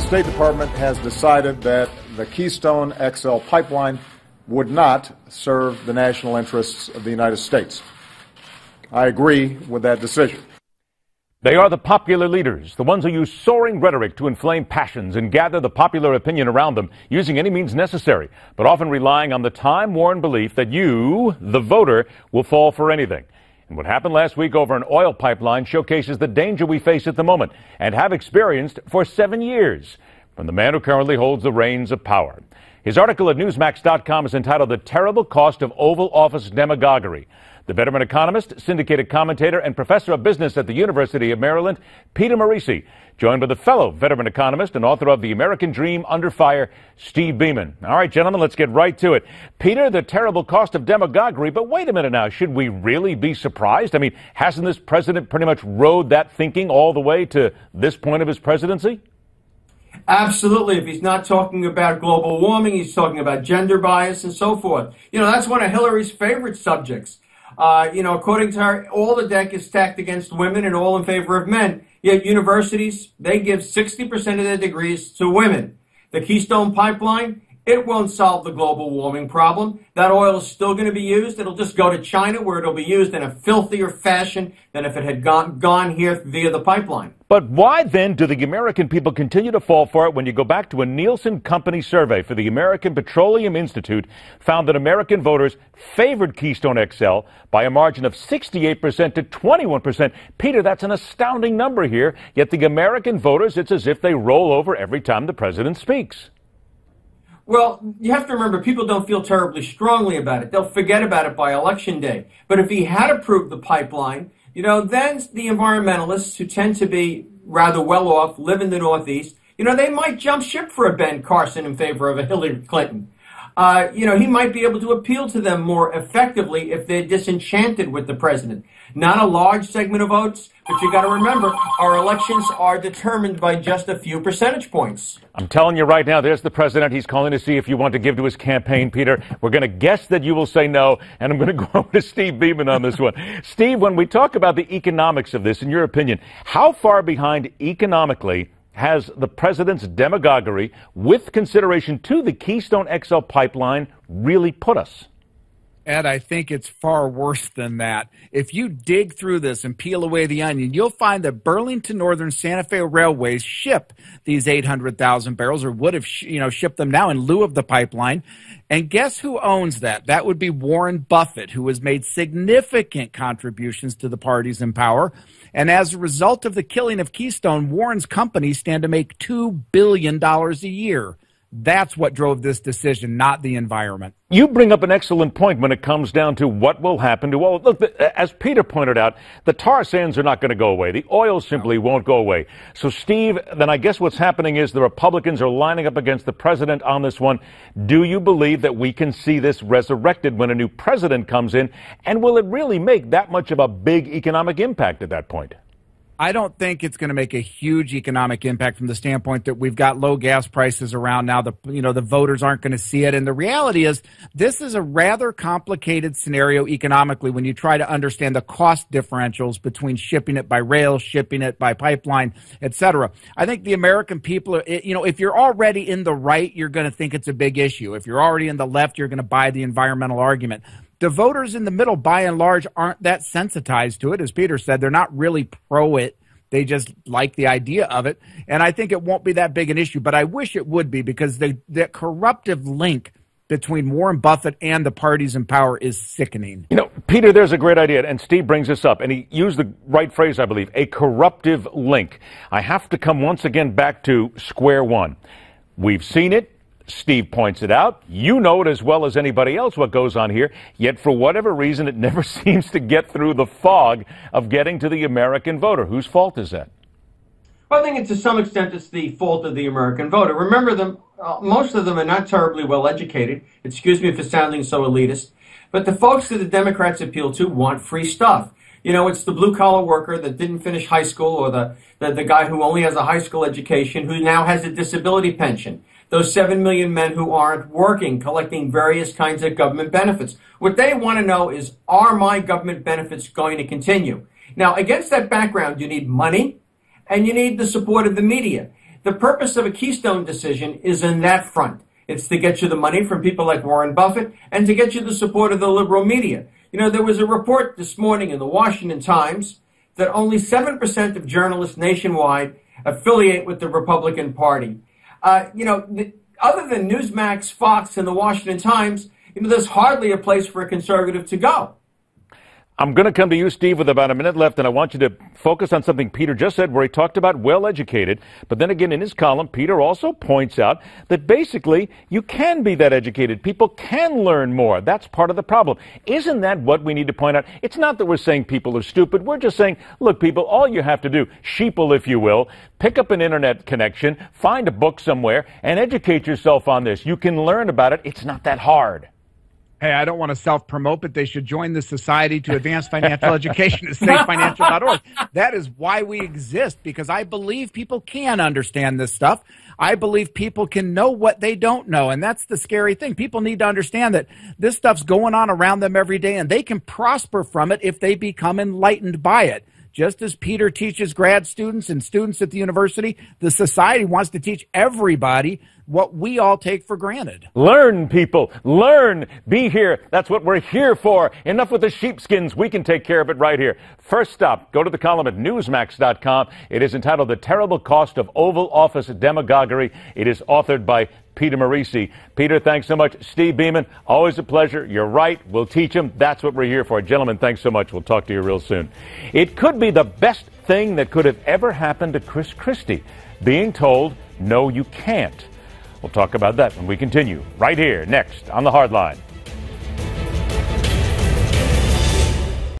State Department has decided that the Keystone XL pipeline would not serve the national interests of the United States. I agree with that decision. They are the popular leaders, the ones who use soaring rhetoric to inflame passions and gather the popular opinion around them, using any means necessary, but often relying on the time-worn belief that you, the voter, will fall for anything. And what happened last week over an oil pipeline showcases the danger we face at the moment and have experienced for 7 years from the man who currently holds the reins of power. His article at Newsmax.com is entitled The Terrible Cost of Oval Office Demagoguery. The veteran economist, syndicated commentator, and professor of business at the University of Maryland, Peter Morici, joined by the fellow veteran economist and author of The American Dream Under Fire, Steve Beaman. All right, gentlemen, let's get right to it. Peter, the terrible cost of demagoguery, but wait a minute now. Should we really be surprised? I mean, hasn't this president pretty much rode that thinking all the way to this point of his presidency? Absolutely. If he's not talking about global warming, he's talking about gender bias and so forth. You know, that's one of Hillary's favorite subjects. According to her, all the deck is stacked against women and all in favor of men. Yet universities, they give 60% of their degrees to women. The Keystone Pipeline, it won't solve the global warming problem. That oil is still going to be used. It'll just go to China, where it'll be used in a filthier fashion than if it had gone here via the pipeline. But why then do the American people continue to fall for it when you go back to a Nielsen Company survey for the American Petroleum Institute found that American voters favored Keystone XL by a margin of 68% to 21%. Peter, that's an astounding number here. Yet the American voters, it's as if they roll over every time the president speaks. Well, you have to remember, people don't feel terribly strongly about it. They'll forget about it by Election Day. But if he had approved the pipeline, then the environmentalists, who tend to be rather well off, live in the Northeast, they might jump ship for a Ben Carson in favor of a Hillary Clinton. He might be able to appeal to them more effectively if they're disenchanted with the president. Not a large segment of votes, but you got to remember, our elections are determined by just a few percentage points. I'm telling you right now, there's the president. He's calling to see if you want to give to his campaign, Peter. We're going to guess that you will say no, and I'm going to go over to Steve Beaman on this one. Steve, when we talk about the economics of this, in your opinion, how far behind economically has the president's demagoguery, with consideration to the Keystone XL pipeline, really put us? Ed, I think it's far worse than that. If you dig through this and peel away the onion, you'll find that Burlington Northern Santa Fe Railways ship these 800,000 barrels, or would have shipped them now in lieu of the pipeline. And guess who owns that? That would be Warren Buffett, who has made significant contributions to the parties in power. And as a result of the killing of Keystone, Warren's companies stand to make $2 billion a year. That's what drove this decision, not the environment. You bring up an excellent point when it comes down to what will happen to oil. Look, as Peter pointed out, the tar sands are not going to go away. The oil simply won't go away. So, Steve, then I guess what's happening is the Republicans are lining up against the president on this one. Do you believe that we can see this resurrected when a new president comes in? And will it really make that much of a big economic impact at that point? I don't think it's going to make a huge economic impact from the standpoint that we've got low gas prices around now. The voters aren't going to see it. And the reality is this is a rather complicated scenario economically when you try to understand the cost differentials between shipping it by rail, shipping it by pipeline, et cetera. I think the American people, if you're already in the right, you're going to think it's a big issue. If you're already in the left, you're going to buy the environmental argument. The voters in the middle, by and large, aren't that sensitized to it. As Peter said, they're not really pro it. They just like the idea of it. And I think it won't be that big an issue, but I wish it would be, because the corruptive link between Warren Buffett and the parties in power is sickening. Peter, there's a great idea, and Steve brings this up, and he used the right phrase, I believe, a corruptive link. I have to come once again back to square one. We've seen it. Steve points it out. You know it as well as anybody else what goes on here, yet for whatever reason it never seems to get through the fog of getting to the American voter. Whose fault is that? Well, I think to some extent it's the fault of the American voter. Remember, most of them are not terribly well educated. Excuse me for sounding so elitist. But the folks that the Democrats appeal to want free stuff. It's the blue-collar worker that didn't finish high school, or the guy who only has a high school education who now has a disability pension. Those 7 million men who aren't working, collecting various kinds of government benefits. What they want to know is, are my government benefits going to continue? Now, against that background, you need money, and you need the support of the media. The purpose of a Keystone decision is in that front. It's to get you the money from people like Warren Buffett and to get you the support of the liberal media. You know, there was a report this morning in the Washington Times that only 7% of journalists nationwide affiliate with the Republican Party. Other than Newsmax, Fox, and the Washington Times, there's hardly a place for a conservative to go. I'm going to come to you, Steve, with about a minute left, and I want you to focus on something Peter just said, where he talked about well-educated. But then again, in his column, Peter also points out that basically you can be that educated. People can learn more. That's part of the problem. Isn't that what we need to point out? It's not that we're saying people are stupid. We're just saying, look, people, all you have to do, sheeple, if you will, pick up an internet connection, find a book somewhere, and educate yourself on this. You can learn about it. It's not that hard. Hey, I don't want to self-promote, but they should join the Society to Advance Financial Education at safefinancial.org. That is why we exist, because I believe people can understand this stuff. I believe people can know what they don't know, and that's the scary thing. People need to understand that this stuff's going on around them every day, and they can prosper from it if they become enlightened by it. Just as Peter teaches grad students and students at the university, the society wants to teach everybody what we all take for granted. Learn, people. Learn. Be here. That's what we're here for. Enough with the sheepskins. We can take care of it right here. First stop, go to the column at Newsmax.com. It is entitled The Terrible Cost of Oval Office Demagoguery. It is authored by Peter Morici. Peter, thanks so much. Steve Beaman, always a pleasure. You're right. We'll teach them. That's what we're here for. Gentlemen, thanks so much. We'll talk to you real soon. It could be the best thing that could have ever happened to Chris Christie, being told, no, you can't. We'll talk about that when we continue right here next on The Hard Line.